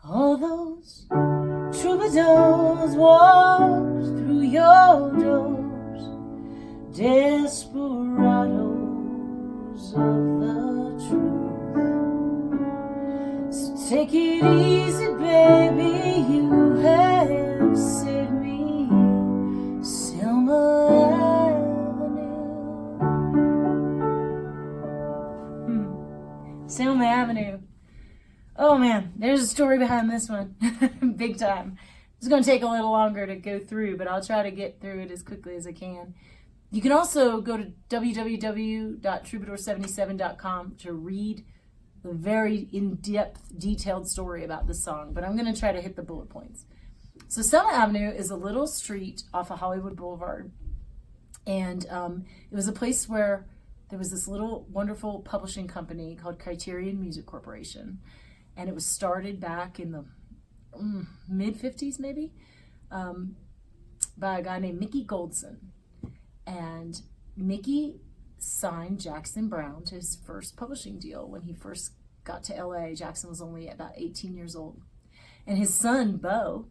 All those troubadours walked through your doors, desperados of the truth. So take it easy, baby, you have saved me, Selma Avenue. Selma Avenue. Oh man, there's a story behind this one. Big time. It's going to take a little longer to go through, but I'll try to get through it as quickly as I can. You can also go to www.troubadour77.com to read the very in-depth, detailed story about this song, but I'm going to try to hit the bullet points. So Selma Avenue is a little street off of Hollywood Boulevard, and it was a place where there was this little wonderful publishing company called Criterion Music Corporation, and it was started back in the mid-50s maybe by a guy named Mickey Goldson. And Mickey signed Jackson Browne to his first publishing deal when he first got to LA. Jackson was only about 18 years old. And his son, Bo,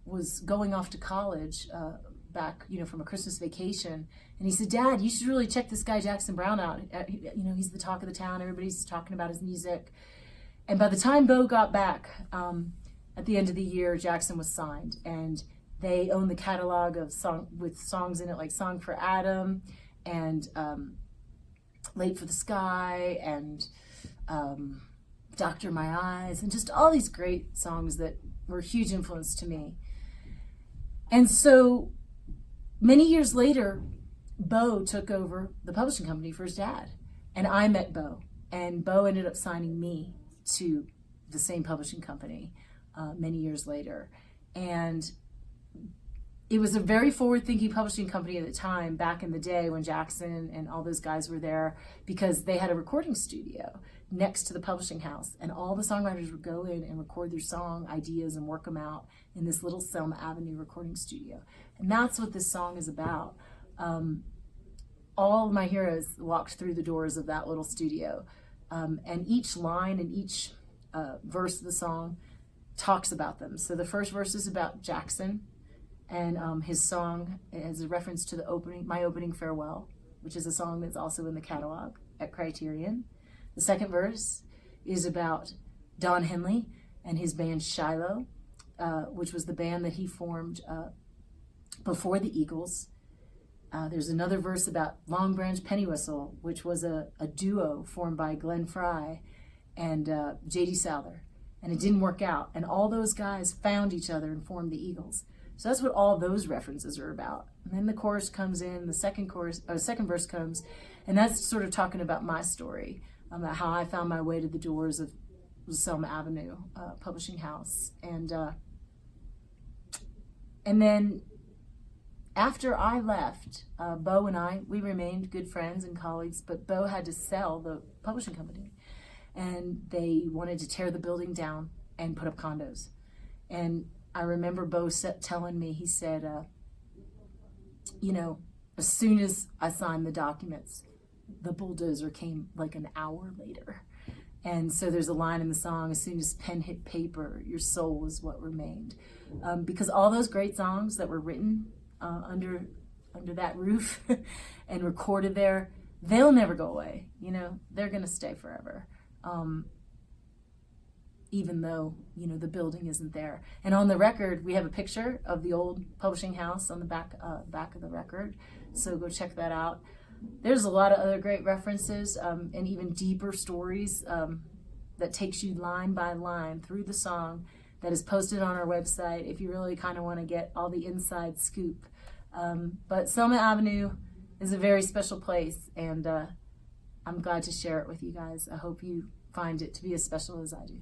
was going off to college back, from a Christmas vacation. And he said, Dad, you should really check this guy Jackson Browne out. He's the talk of the town. Everybody's talking about his music. And by the time Bo got back, at the end of the year, Jackson was signed. And they own the catalog of with songs in it like Song for Adam and Late for the Sky and Doctor My Eyes, and just all these great songs that were a huge influence to me. And so many years later, Bo took over the publishing company for his dad. And I met Bo. And Bo ended up signing me to the same publishing company many years later. And it was a very forward-thinking publishing company at the time, back in the day when Jackson and all those guys were there, because they had a recording studio next to the publishing house, and all the songwriters would go in and record their song ideas and work them out in this little Selma Avenue recording studio. And that's what this song is about. All of my heroes walked through the doors of that little studio, and each line and each verse of the song talks about them. So the first verse is about Jackson, and his song is a reference to My Opening Farewell, which is a song that's also in the catalog at Criterion. The second verse is about Don Henley and his band Shiloh, which was the band that he formed before the Eagles. There's another verse about Long Branch Pennywhistle, which was a duo formed by Glenn Frey and J.D. Souther. And it didn't work out. And all those guys found each other and formed the Eagles. So that's what all those references are about. And then the chorus comes in, the second verse comes, and that's sort of talking about my story, about how I found my way to the doors of Selma Avenue publishing house. And then after I left, Bo and we remained good friends and colleagues, but Bo had to sell the publishing company. And they wanted to tear the building down and put up condos. And I remember Bo telling me, he said, as soon as I signed the documents, the bulldozer came like an hour later. And so there's a line in the song, as soon as pen hit paper, your soul is what remained. Because all those great songs that were written under that roof and recorded there, they'll never go away. They're going to stay forever. Even though, the building isn't there. And on the record, we have a picture of the old publishing house on the back of the record. So go check that out. There's a lot of other great references and even deeper stories that takes you line by line through the song that is posted on our website if you really kind of want to get all the inside scoop. But Selma Avenue is a very special place, and I'm glad to share it with you guys. I hope you find it to be as special as I do.